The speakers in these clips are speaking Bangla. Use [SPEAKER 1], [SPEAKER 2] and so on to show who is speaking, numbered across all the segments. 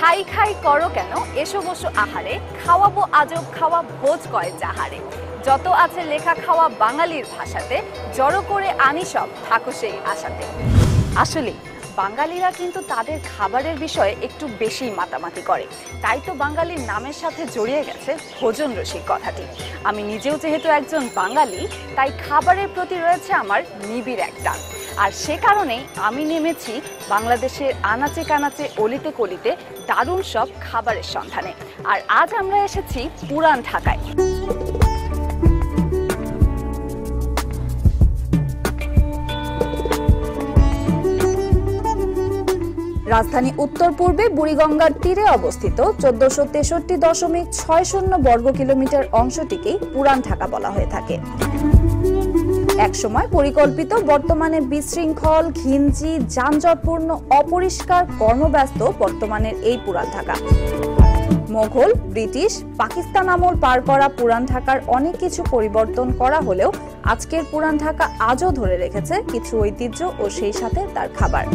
[SPEAKER 1] খাই খাই করো কেন, এসো বসো আহারে, খাওয়াবো আজব খাওয়া ভোজ কয় যাহারে। যত আছে লেখা খাওয়া বাঙালির ভাষাতে, জড়ো করে আনি সব থাকো সেই আশাতে। আসলে বাঙালিরা কিন্তু তাদের খাবারের বিষয়ে একটু বেশি মাতামাতি করে, তাই তো বাঙালির নামের সাথে জড়িয়ে গেছে ভোজন রসিক কথাটি। আমি নিজেও যেহেতু একজন বাঙালি, তাই খাবারের প্রতি রয়েছে আমার নিবিড় এক টান। আর সে কারণেই আমি নেমেছি বাংলাদেশের আনাচে কানাচে অলিতে কলিতে দারুণ সব খাবারের সন্ধানে। আর আজ আমরা এসেছি পুরান ঢাকায়। রাজধানী উত্তর পূর্বে বুড়িগঙ্গার তীরে অবস্থিত ১৪৬৩.৬০ বর্গ কিলোমিটার অংশটিকেই পুরান ঢাকা বলা হয়ে থাকে। একসময় পরিকল্পিত, বর্তমানে বিশৃঙ্খল, ঘিঞ্জি, যানজটপূর্ণ, অপরিষ্কার, কর্মব্যস্ত বর্তমানের এই পুরান ঢাকা। মোগল, ব্রিটিশ, পাকিস্তান আমল পার করা পুরান ঢাকার অনেক কিছু পরিবর্তন করা হলেও আজকের পুরান ঢাকা আজও ধরে রেখেছে কিছু ঐতিহ্য ও সেই সাথে তার খাবার।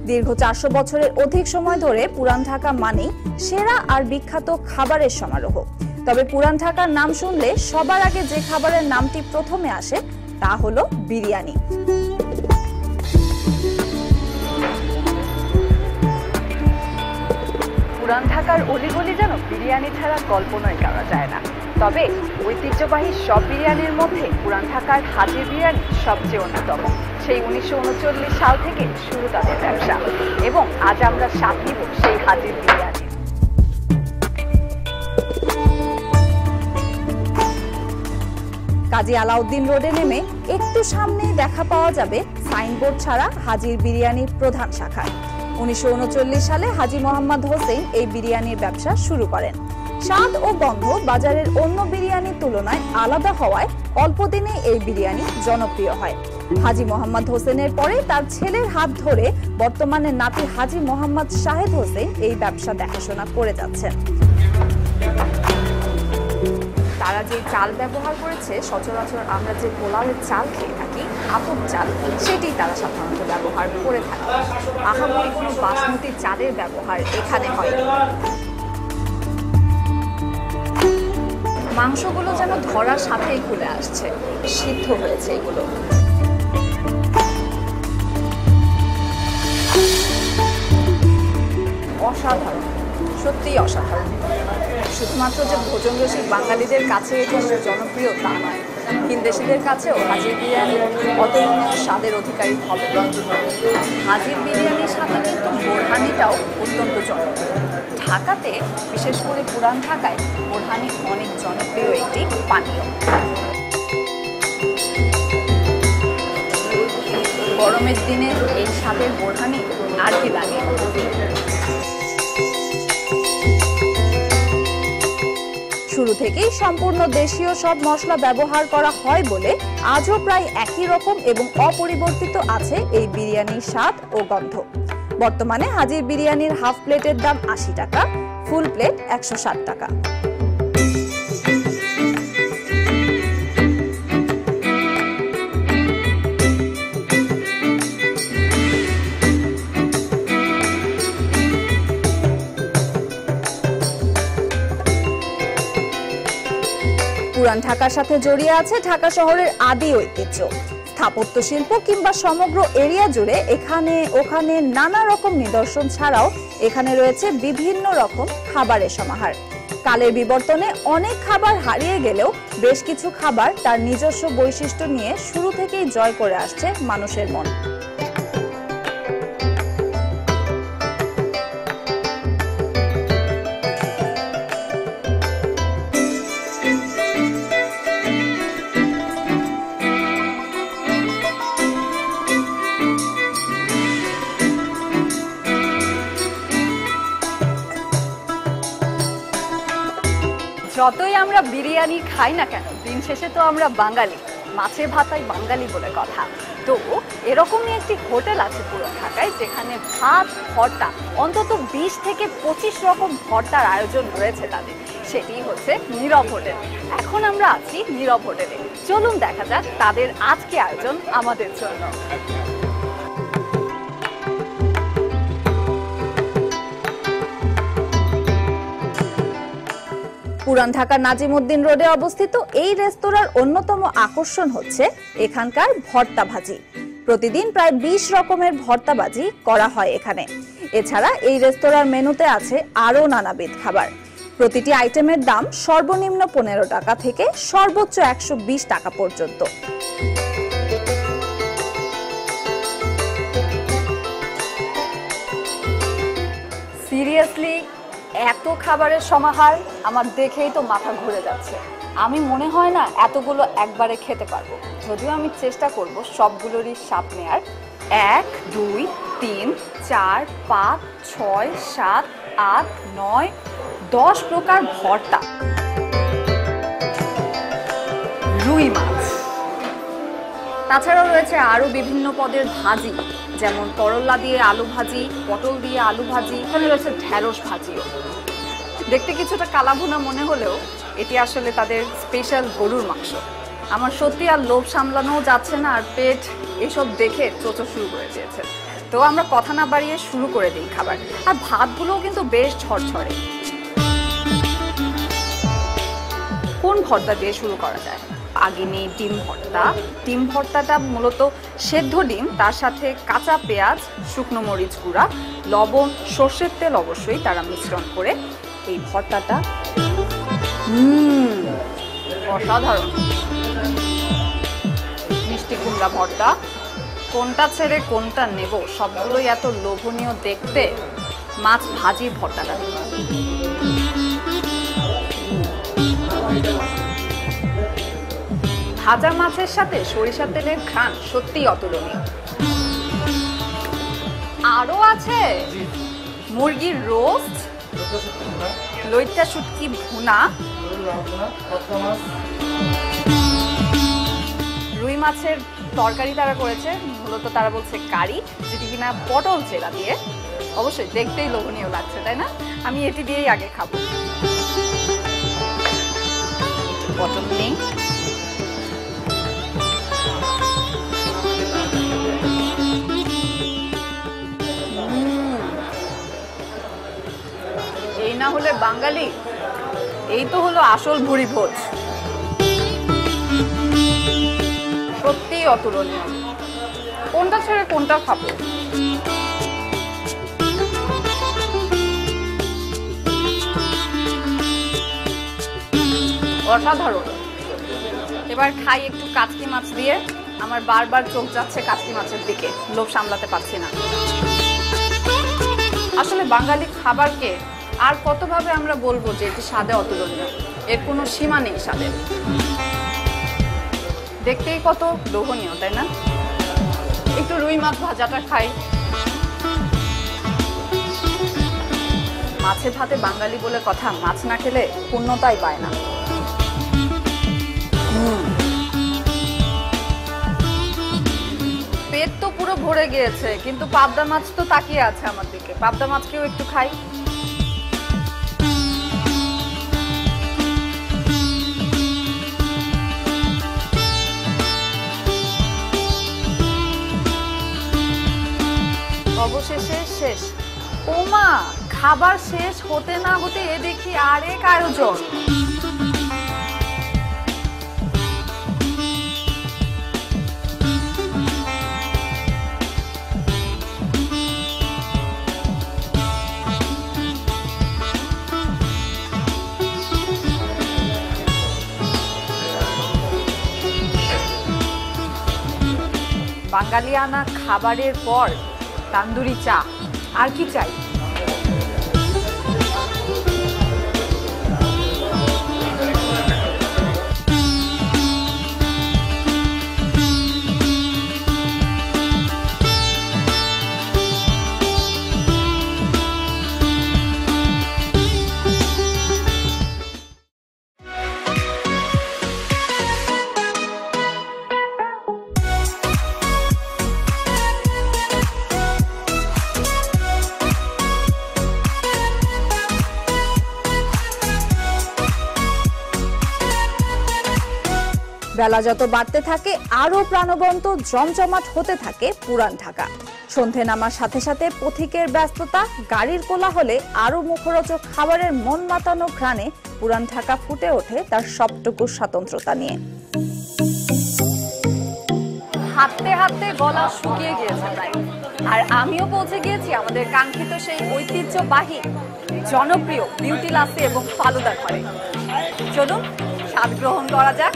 [SPEAKER 1] দীর্ঘ ৪০০ বছরের অধিক সময় ধরে পুরান ঢাকা মানেই সেরা আর বিখ্যাত খাবারের সমারোহ। তবে পুরান ঢাকার নাম শুনলে সবার আগে যে খাবারের নামটি প্রথমে আসে তা হলো বিরিয়ানি। পুরান ঢাকার অলিগলি যেন বিরিয়ানি ছাড়া কল্পনাই করা যায় না। তবে ঐতিহ্যবাহী সব বিরিয়ানির মধ্যে পুরান ঢাকার হাজির বিরিয়ানি সবচেয়ে অন্যতম। সেই ১৯৩৯ সাল থেকে শুরু তাদের ব্যবসা, এবং আজ আমরা স্বাদ নিব সেই হাজির বিরিয়ানি। কাজী আলাউদ্দিন রোডে নেমে একটু সামনেই দেখা পাওয়া যাবে সাইনবোর্ড ছাড়া হাজির বিরিয়ানির প্রধান শাখা। ১৯৩৯ সালে হাজী মোহাম্মদ হোসেন এই বিরিয়ানির ব্যবসা শুরু করেন। স্বাদ ও গন্ধ বাজারের অন্য বিরিয়ানির তুলনায় আলাদা হওয়ায় অল্প দিনে এই বিরিয়ানি জনপ্রিয় হয়। হাজী মোহাম্মদ হোসেনের পরে তার ছেলের হাত ধরে বর্তমানে নাতি হাজী মোহাম্মদ শাহেদ হোসেন এই ব্যবসা দেখাশোনা করে যাচ্ছেন। তারা যে চাল ব্যবহার করেছে, সচরাচর আমরা যে পোলাওয়ের চাল খেয়ে থাকি, আতপ চাল, সেটি তারা সাধারণত ব্যবহার করে থাকে। আহামরি কোনো বাসমতি চালের ব্যবহার এখানে হয়নি। মাংসগুলো যেন ধরার সাথেই খুলে আসছে, সিদ্ধ হয়েছে এগুলো। অসাধারণ, সত্যিই অসাধারণ। শুধুমাত্র যে ভোজন রসিক বাঙালিদের কাছে এটি জনপ্রিয় তা নয়, ভিনদেশীদের কাছেও হাজির বিরিয়ানি অতুলনীয় স্বাদের অধিকারী হবে। হাজির বিরিয়ানির সাথে কিন্তু বোরহানিটাও অত্যন্ত জনপ্রিয়। ঢাকাতে, বিশেষ করে পুরান ঢাকায়, বোরহানি অনেক জনপ্রিয় একটি পানীয়। গরমের দিনে এই স্বাদের বোরহানি আর কি লাগে। শুরু থেকেই সম্পূর্ণ দেশীয় সব মশলা ব্যবহার করা হয় বলে আজও প্রায় একই রকম এবং অপরিবর্তিত আছে এই বিরিয়ানির স্বাদ ও গন্ধ। বর্তমানে হাজির বিরিয়ানির হাফ প্লেটের দাম ৮০ টাকা, ফুল প্লেট ১৬০ টাকা। পুরান ঢাকার সাথে জড়িয়ে আছে ঢাকা শহরের আদি ঐতিহ্য। স্থাপত্য শিল্প কিংবা সমগ্র এরিয়া জুড়ে এখানে ওখানে নানা রকম নিদর্শন ছাড়াও এখানে রয়েছে বিভিন্ন রকম খাবারের সমাহার। কালের বিবর্তনে অনেক খাবার হারিয়ে গেলেও বেশ কিছু খাবার তার নিজস্ব বৈশিষ্ট্য নিয়ে শুরু থেকেই জয় করে আসছে মানুষের মন। যতই আমরা বিরিয়ানি খাই না কেন, দিন শেষে তো আমরা বাঙালি, মাছে ভাতাই বাঙালি বলে কথা। তো এরকমই একটি হোটেল আছে পুরান ঢাকায়, যেখানে ভাত, ভর্তা, অন্তত ২০ থেকে ২৫ রকম ভর্তার আয়োজন রয়েছে তাদের। সেটি হচ্ছে নীরব হোটেল। এখন আমরা আছি নীরব হোটেলে। চলুন দেখা যাক তাদের আজকে আয়োজন আমাদের জন্য। পুরান ঢাকার নাজিমউদ্দিন রোডে অবস্থিত এই রেস্তোরাঁর অন্যতম আকর্ষণ হচ্ছে এখানকার ভর্তা ভাজি। প্রতিদিন প্রায় 20 রকমের ভর্তা ভাজি করা হয় এখানে। এছাড়া এই রেস্তোরাঁর মেনুতে আছে আরো নানাবিধ খাবার। প্রতিটি আইটেমের দাম সর্বনিম্ন 15 টাকা থেকে সর্বোচ্চ 120 টাকা পর্যন্ত। সিরিয়াসলি এত খাবারের সমাহার আমার দেখেই তো মাথা ঘুরে যাচ্ছে। আমি মনে হয় না এতগুলো একবারে খেতে পারবো, যদিও আমি চেষ্টা করব সবগুলোরই স্বাদ নেয়ার। 1 2 3 4 5 6 7 8 9 10 প্রকার ভর্তা। রুই মাছ, তাছাড়াও রয়েছে আরো বিভিন্ন পদের ভাজি, যেমন করলা দিয়ে আলু ভাজি, পটল দিয়ে আলু ভাজি, এখানে রয়েছে ঢেঁড়স ভাজিও। দেখতে কিছুটা কালাভুনা মনে হলেও এটি আসলে তাদের স্পেশাল গরুর মাংস। আমার সত্যি আর লোভ সামলানোও যাচ্ছে না, আর পেট এসব দেখে চোচো শুরু করে দিয়েছে। তো আমরা কথা না বাড়িয়ে শুরু করে দিই খাবার। আর ভাতগুলোও কিন্তু বেশ ঝরঝরে। কোন ভর্তা দিয়ে শুরু করা যায়? আগে নেই ডিম ভর্তা। ডিম ভর্তাটা মূলত সেদ্ধ ডিম, তার সাথে কাঁচা পেঁয়াজ, শুকনো মরিচ গুঁড়া, লবণ, সর্ষের তেল অবশ্যই তারা মিশ্রণ করে এই ভর্তাটা অসাধারণ। মিষ্টি কুমড়া ভর্তা, কোনটা ছেড়ে কোনটা নেব, সবগুলোই এত লোভনীয় দেখতে। মাছ ভাজি ভর্তাটা, ভাজা মাছের সাথে সরিষার তেলের ঘ্রাণ সত্যিই অতুলনীয়। আরো আছে মুরগির রোস্ট, লইট্টা শুটকি ভুনা, রুই মাছের তরকারি তারা করেছে, মূলত তারা বলছে কারি, যেটি কিনা পটল চেরা দিয়ে। অবশ্যই দেখতেই লোভনীয় লাগছে, তাই না? আমি এটি দিয়েই আগে খাবো। পটল নেই, এই না হলে বাঙালি, এই তো হলো আসল ভুরি ভোজ। সত্যিই অতুলনীয়। কোনটা ছেড়ে কোনটা খাবো? অসাধারণ। এবার খাই একটু কাচকি মাছ দিয়ে। আমার বারবার চোখ যাচ্ছে কাচকি মাছের দিকে, লোভ সামলাতে পারছি না। আসলে বাঙালি খাবারকে আর কতভাবে আমরা বলবো যে এটি স্বাদে অতুলনীয়? এর কোনো সীমা নেই স্বাদের। দেখতেই কত লোভনীয়, তাই না? একটু রুই মাছ ভাজাটা খাই। মাছে ভাতে বাঙালি বলে কথা, মাছ না খেলে পূর্ণতাই পায় না। পেট তো পুরো ভরে গিয়েছে, কিন্তু পাবদা মাছ তো তাকিয়ে আছে আমার দিকে। পাবদা মাছকেও একটু খাই। অবশেষে শেষ। ওমা, খাবার শেষ হতে না হতে এ দেখি আরেক আয়োজন। বাঙালিয়ানা খাবারের পর তান্দুরি চা, আর কি চাই? বেলা যত বাড়তে থাকে আরো প্রাণবন্ত জমজমাট হতে থাকে পুরান ঢাকা। সন্ধে নামার সাথে সাথে পথিকের ব্যস্ততা, গাড়ির কোলাহলে আরো মুখরোচক খাবারের মন মাতানো ঘ্রাণে পুরান ঢাকা ফুটে ওঠে তার সবটুকু স্বতন্ত্রতা নিয়ে। হাঁটতে হাঁটতে গলা শুকিয়ে গিয়েছে প্রায়, আর আমিও পৌঁছে গিয়েছি আমাদের কাঙ্ক্ষিত সেই ঐতিহ্যবাহী জনপ্রিয় বিউটি লাসি এবং ফালুদা ঘরে। চলুন স্বাদ গ্রহণ করা যাক।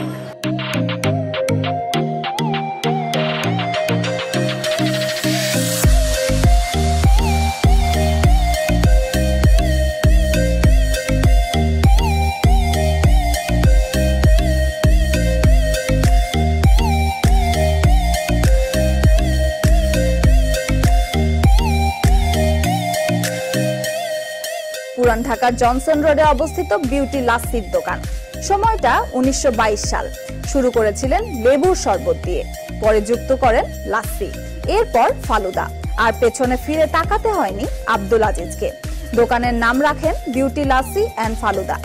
[SPEAKER 1] পুরান ঢাকার জনসন রোডে অবস্থিত বিউটি লাসির দোকান। সময়টা 1922 সাল। শুরু করেছিলেন লেবুর শরবত দিয়ে, পরে যুক্ত করেন লাসি, এরপর ফালুদা, আর পেছনে ফিরে তাকাতে হয়নি আব্দুল আজিজকে। দোকানের নাম রাখেন বিউটি লাসি অ্যান্ড ফালুদা।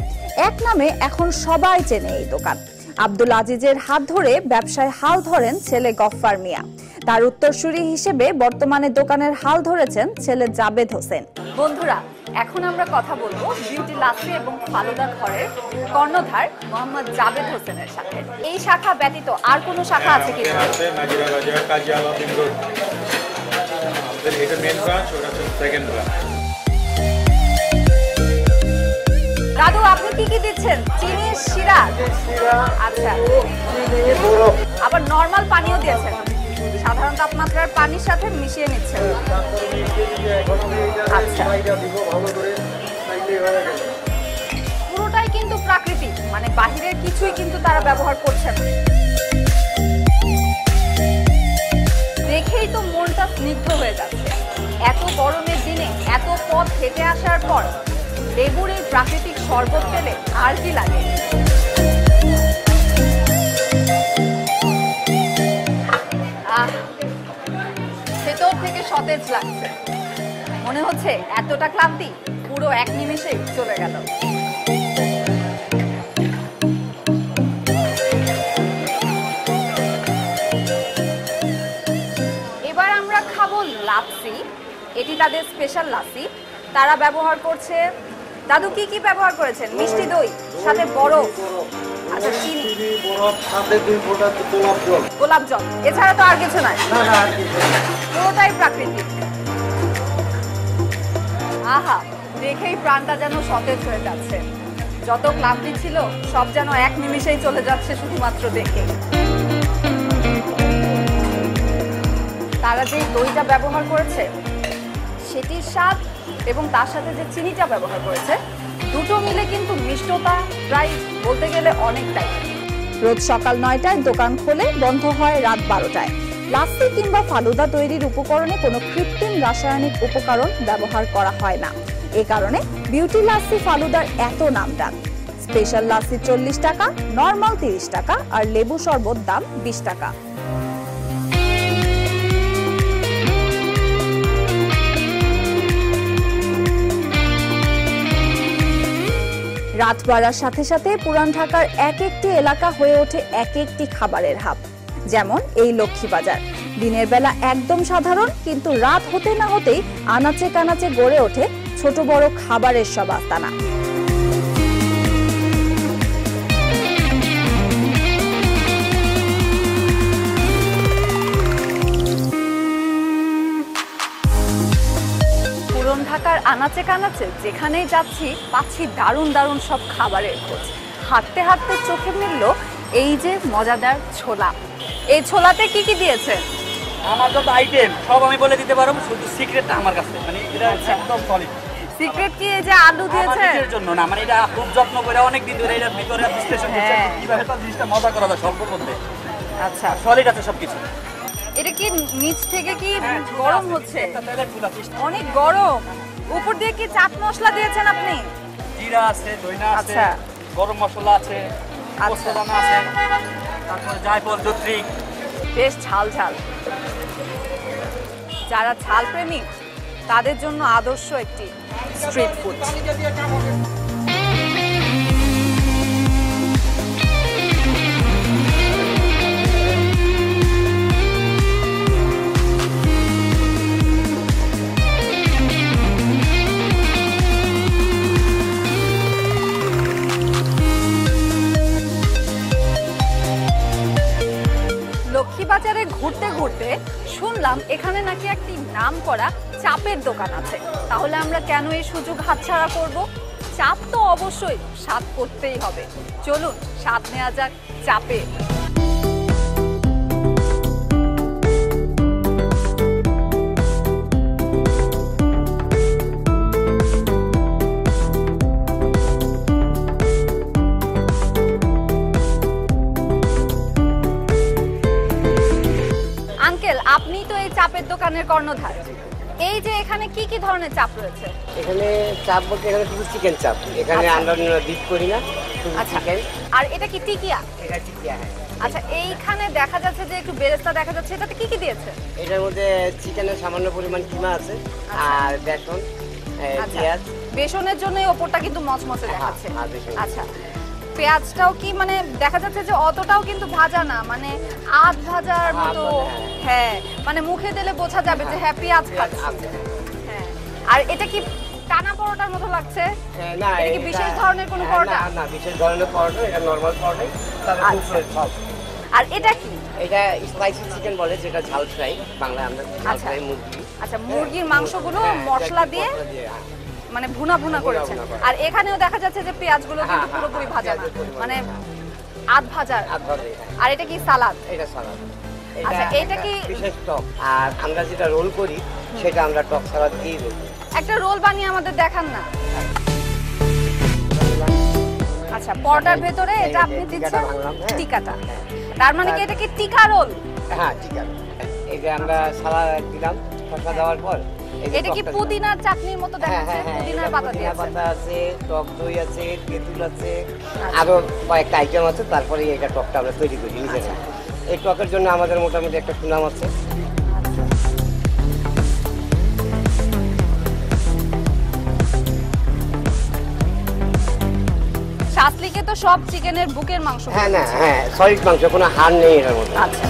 [SPEAKER 1] এক নামে এখন সবাই চেনে এই দোকান। আব্দুল আজিজের হাত ধরে ব্যবসায় হাল ধরেন ছেলে গফফার মিয়া। তার উত্তরসূরি হিসেবে বর্তমানে দোকানের হাল ধরেছেন ছেলে জাবেদ হোসেন। বন্ধুরা, এখন আমরা কথা বলবো বিউটি লাসি এবং ফালুদা ঘরের কর্ণধার মোহাম্মদ জাবেদ হোসেনের সাথে। এই শাখা ব্যতীত আর কোনো শাখা আছে কি? দাদু, আপনি কি কি দিচ্ছেন? চিনির শিরা? আচ্ছা, আবার নরমাল পানিও দিয়েছেন? সাধারণ তাপমাত্রার পানির সাথে মিশিয়ে নিচ্ছেন। আচ্ছা, পুরোটাই কিন্তু প্রাকৃতিক, মানে বাহিরের কিছুই কিন্তু তারা ব্যবহার করছে না। দেখেই তো মনটা স্নিগ্ধ হয়ে যাচ্ছে। এত গরমের দিনে এত পথ হেঁটে আসার পর লেবুর এই প্রাকৃতিক শরবত পেলে আর কি লাগে। ভেতর থেকে সতেজ লাগছে, মনে হচ্ছে এতটা ক্লান্তি পুরো এক নিমেষেই চলে গেল। এবার আমরা খাবো লাচ্ছি। এটি তাদের স্পেশাল লাচ্ছি। তারা ব্যবহার করছে, দাদু কি কি ব্যবহার করেছেন? মিষ্টি দই, সাথে বরফ, আচ্ছা চিনি, গোলাপ জল, এছাড়া তো আর কিছু নাই। পুরোটাই প্রাকৃতিক। আহা, দেখেই প্রাণটা যেন সতেজ হয়ে যাচ্ছে। যত ক্লান্তি ছিল সব যেন এক নিমিষেই চলে যাচ্ছে শুধুমাত্র দেখে। তারা যে দইটা ব্যবহার করেছে সেটির স্বাদ এবং তার সাথে যে চিনিটা ব্যবহার করেছে, দুটো মিলে কিন্তু মিষ্টতা প্রায় বলতে গেলে অনেকটাই। রোজ সকাল 9টায় দোকান খোলে, বন্ধ হয় রাত 12টায়। লাচ্ছি কিংবা ফালুদা তৈরির উপকরণে কোনো কৃত্রিম রাসায়নিক উপকরণ ব্যবহার করা হয় না। এ কারণে বিউটি লাচ্ছি ফালুদার এত নামডাক। স্পেশাল লাচ্ছি 40 টাকা, নরমাল 30 টাকা, আর লেবু শরবত দাম 20 টাকা। রাত বাড়ার সাথে সাথে পুরান ঢাকার এক একটি এলাকা হয়ে ওঠে এক একটি খাবারের হাব। যেমন এই লক্ষ্মীবাজার, দিনের বেলা একদম সাধারণ, কিন্তু রাত হতে না হতেই আনাচে কানাচে গড়ে ওঠে ছোট বড় খাবারের সব আস্তানা। পুরান ঢাকার আনাচে কানাচে যেখানেই যাচ্ছি পাচ্ছি দারুণ দারুণ সব খাবারের খোঁজ। হাঁটতে হাঁটতে চোখে মিলল এই যে মজাদার ছোলা। এই ছোলাতে কি কি দিয়েছে?
[SPEAKER 2] আমার যত আইটেম সব আমি বলে দিতে পারবো, শুধু সিক্রেটটা আমার কাছে, মানে এটা একদম সলিড।
[SPEAKER 1] সিক্রেট কি এই যে আলু দিয়েছে?
[SPEAKER 2] এর জন্য না, মানে এটা খুব যত্ন করে অনেক দিন ধরে এটার ভিতরে বিশ্লেষণ করতে কিভাবে তো জিনিসটা মজা করা যায় স্বল্প করতে।
[SPEAKER 1] আচ্ছা,
[SPEAKER 2] সলিড আছে সবকিছু।
[SPEAKER 1] এটা কি নিচ থেকে কি গরম হচ্ছে? অনেক গরম। উপর দিয়ে কি চাট মশলা দিয়েছেন আপনি?
[SPEAKER 2] জিরা আছে, দইনা আছে, গরম মশলা আছে, পোস্তদানা আছে, তারপর জায়ফল, জয়ত্রী।
[SPEAKER 1] বেশ ঝাল ঝাল। যারা ঝাল প্রেমী তাদের জন্য আদর্শ একটি স্ট্রিট ফুড। ভেতরে ঘুরতে ঘুরতে শুনলাম এখানে নাকি একটি নামকরা চাপের দোকান আছে। তাহলে আমরা কেন এই সুযোগ হাতছাড়া করব? চাপ তো অবশ্যই স্বাদ করতেই হবে। চলুন স্বাদ নেওয়া যাক চাপে। আঙ্কেল, আপনি তো এই চাপের দোকানের কর্ণধার। এই যে এখানে কি কি ধরনের চাপ রয়েছে?
[SPEAKER 3] এখানে চাপ বলতে এখানে শুধু চিকেন চাপ, এখানে আমরা ডিপ করি না, শুধু
[SPEAKER 1] আচ্ছা,
[SPEAKER 3] চিকেন।
[SPEAKER 1] আর এটা কি টিকিয়া?
[SPEAKER 3] এটা টিকিয়া, হ্যাঁ।
[SPEAKER 1] আচ্ছা, এইখানে দেখা যাচ্ছে যে একটু বেরেস্তা দেখা যাচ্ছে, এটাতে কি কি দিয়েছে?
[SPEAKER 3] এটার মধ্যে চিকেনের সামান্য পরিমাণ কিমা আছে, আর বেসন,
[SPEAKER 1] আচ্ছা,
[SPEAKER 3] পেঁয়াজ।
[SPEAKER 1] বেসনের জন্য ওপরটা কিন্তু মচমচে দেখাচ্ছে।
[SPEAKER 3] হ্যাঁ, বেসন।
[SPEAKER 1] আচ্ছা, পেঁয়াজটাও কি মানে দেখা যাচ্ছে যে অতটাও কিন্তু ভাজা না, মানে আধ ভাজার মতো। হ্যাঁ, মানে মুখে দিলে বোঝা যাবে যে হ্যাঁ পেঁয়াজ খাচ্ছে। হ্যাঁ, আর এটা কি টানা পরোটার মতো লাগছে?
[SPEAKER 3] না,
[SPEAKER 1] এটা কি বিশেষ ধরনের কোনো পরোটা?
[SPEAKER 3] না, বিশেষ ধরনের পরোটা, এটা নরমাল পরোটাই, তবে খুব সফট।
[SPEAKER 1] আর এটা কি?
[SPEAKER 3] এটা স্পাইসি চিকেন বলে, যেটা ঝাল ফ্রাই, বাংলায় আমরা ঝাল ফ্রাই মুরগি।
[SPEAKER 1] আচ্ছা, মুরগির মাংসগুলো মশলা দিয়ে মানে ভুনা ভুনা করেছেন। আর এখানেও দেখা যাচ্ছে যে পেঁয়াজগুলো কিন্তু পুরোপুরি ভাজা না, মানে আধ ভাজা। আর এটা কি সালাদ?
[SPEAKER 3] এটা সালাদ।
[SPEAKER 1] আচ্ছা, এটা কি
[SPEAKER 3] বিশেষ টক? আর আমরা যেটা রোল করি সেটা আমরা টক সালাদ দিয়ে দিই।
[SPEAKER 1] একটা রোল বানিয়ে আমাদের দেখান না। আচ্ছা, পরোটার ভেতরে এটা আপনি দিচ্ছেন টিকাটা, তার মানে কি এটা কি টিকা রোল?
[SPEAKER 3] হ্যাঁ, টিকা। এই যে আমরা সালাদ দিলাম, শসা দেওয়ার পর
[SPEAKER 1] এটা কি পুদিনার চাটনির মতো দেখাচ্ছে? পুদিনার পাতা দিয়েছে,
[SPEAKER 3] পাতা আছে, টক দই আছে, তেঁতুল আছে, আরো কয়েকটা আইটেম আছে। তারপরে এটা টকটা আমরা তৈরি করি নিজেরা। এই টকের জন্য আমাদের মোটামুটি একটা সুনাম আছে।
[SPEAKER 1] শাসলিকে তো সব চিকেনের বুকের মাংস।
[SPEAKER 3] হ্যাঁ, না, হ্যাঁ, সলিড মাংস, কোনো হাড় নেই এর মধ্যে।
[SPEAKER 1] আচ্ছা,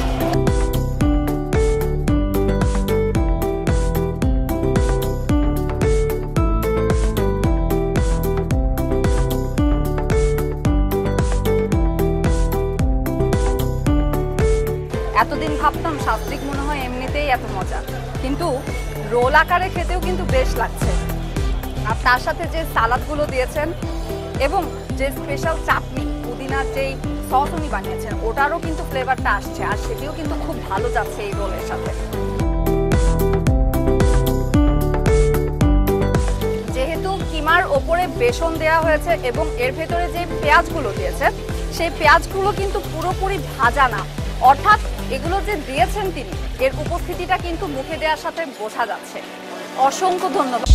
[SPEAKER 1] এতদিন ভাবতাম শাসলিক মনে হয় এমনিতেই এত মজা, কিন্তু রোল আকারে খেতেও কিন্তু বেশ লাগছে। আর তার সাথে যে সালাদগুলো দিয়েছেন এবং যে স্পেশাল চাটনি, পুদিনার যেই সস উনি বানিয়েছেন, ওটারও কিন্তু ফ্লেভারটা আসছে, আর সেটিও কিন্তু খুব ভালো যাচ্ছে এই রোলের সাথে। যেহেতু কিমার ওপরে বেসন দেওয়া হয়েছে এবং এর ভেতরে যে পেঁয়াজগুলো দিয়েছে, সেই পেঁয়াজগুলো কিন্তু পুরোপুরি ভাজা না, অর্থাৎ এগুলো যে দিয়েছেন তিনি, এর উপস্থিতিটা কিন্তু মুখে দেওয়ার সাথে বোঝা যাচ্ছে। অসংখ্য ধন্যবাদ।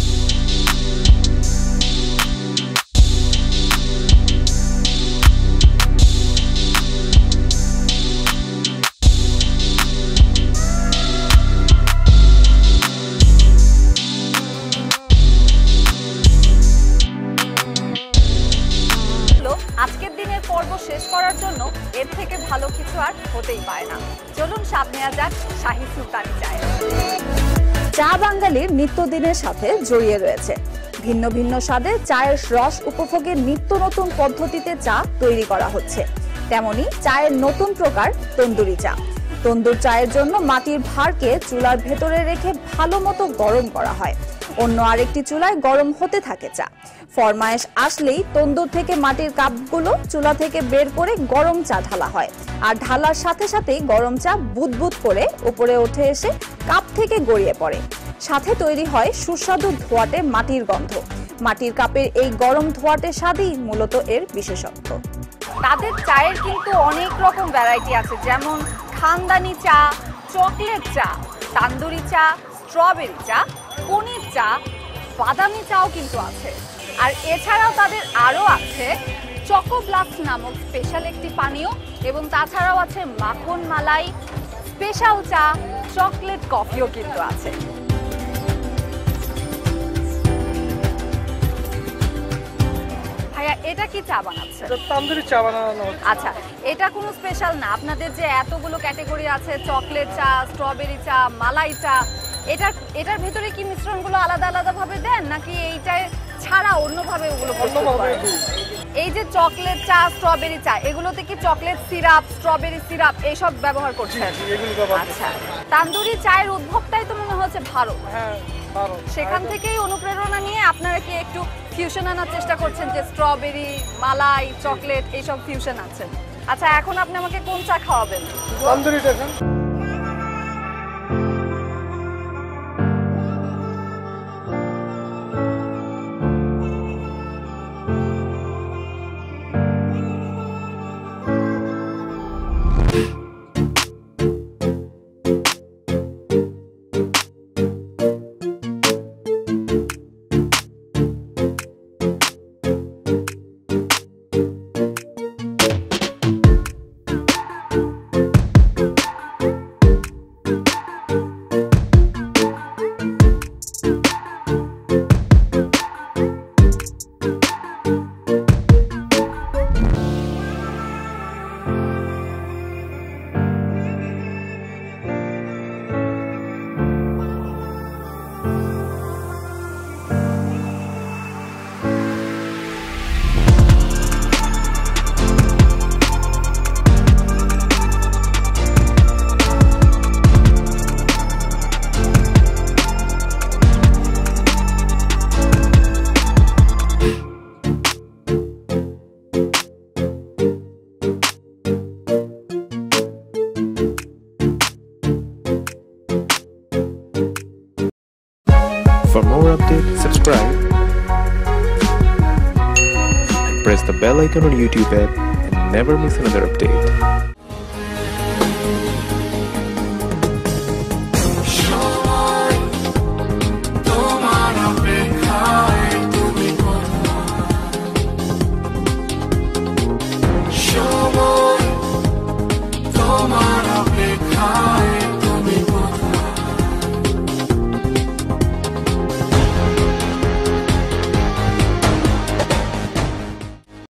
[SPEAKER 1] আজকের দিনের পর্ব শেষ করার জন্য এর থেকে ভালো কিছু আর হতেই পারে না। চলুন স্বাদ নেওয়া যাক শাহী সুলতানি চায়। চা বাঙালির নিত্যদিনের সাথে জড়িয়ে রয়েছে। ভিন্ন ভিন্ন স্বাদে চায়ের রস উপভোগের নিত্য নতুন পদ্ধতিতে চা তৈরি করা হচ্ছে। তেমনি চায়ের নতুন প্রকার তন্দুরি চা। তন্দুর চায়ের জন্য মাটির ভাঁড়কে চুলার ভেতরে রেখে ভালো মতো গরম করা হয়। অন্য আরেকটি চুলায় গরম হতে থাকে চা। ফরমায়েশ আসলেই তন্দুর থেকে মাটির কাপগুলো চুলা থেকে বের করে গরম চা ঢালা হয়, আর ঢালার সাথে সাথেই গরম চা বুদবুদ করে উপরে উঠে এসে কাপ থেকে গড়িয়ে পড়ে। সাথে তৈরি হয় সুস্বাদু ধোঁয়াটে মাটির গন্ধ। মাটির কাপের এই গরম ধোঁয়াটে স্বাদই মূলত এর বিশেষত্ব। তাদের চায়ের কিন্তু অনেক রকম ভ্যারাইটি আছে, যেমন খানদানি চা, চকলেট চা, তান্দুরি চা, স্ট্রবেরি চা, পনির চা, বাদামি চাও কিন্তু আছে। আর এছাড়াও তাদের আরও আছে চকো ব্লাস্ট নামক স্পেশাল একটি পানীয়, এবং তাছাড়াও আছে মাখন মালাই, স্পেশাল চা, চকলেট কফিও কিন্তু আছে। ভাইয়া, এটা কি চা বানাচ্ছে?
[SPEAKER 2] তন্দুরি চা বানানো।
[SPEAKER 1] আচ্ছা, এটা কোনো স্পেশাল না? আপনাদের যে এতগুলো ক্যাটাগরি আছে, চকলেট চা, স্ট্রবেরি চা, মালাই চা, এটার ভেতরে কি মিশ্রণগুলো আলাদা আলাদা ভাবে দেন, নাকি এইটাই ছাড়া অন্যভাবে ওগুলো প্রস্তুত করেন? এই যে চকলেট চা, স্ট্রবেরি চা, এগুলোতে কি চকলেট সিরাপ, স্ট্রবেরি সিরাপ এইসব ব্যবহার করছেন?
[SPEAKER 2] এগুলো ব্যবহার করছি।
[SPEAKER 1] আচ্ছা, তান্দুরি চায়ের উদ্ভবটাই তো মনে হচ্ছে ভারত।
[SPEAKER 2] হ্যাঁ, ভারত।
[SPEAKER 1] সেখান থেকেই অনুপ্রেরণা নিয়ে আপনারা কি একটু ফিউশন আনার চেষ্টা করছেন, যে স্ট্রবেরি, মালাই, চকলেট এইসব ফিউশন আছে? আচ্ছা, এখন আপনি আমাকে কোন চা খাওয়াবেন?
[SPEAKER 2] তন্দুরিটা খান।
[SPEAKER 4] For more updates, subscribe and press the bell icon on YouTube app and never miss another update.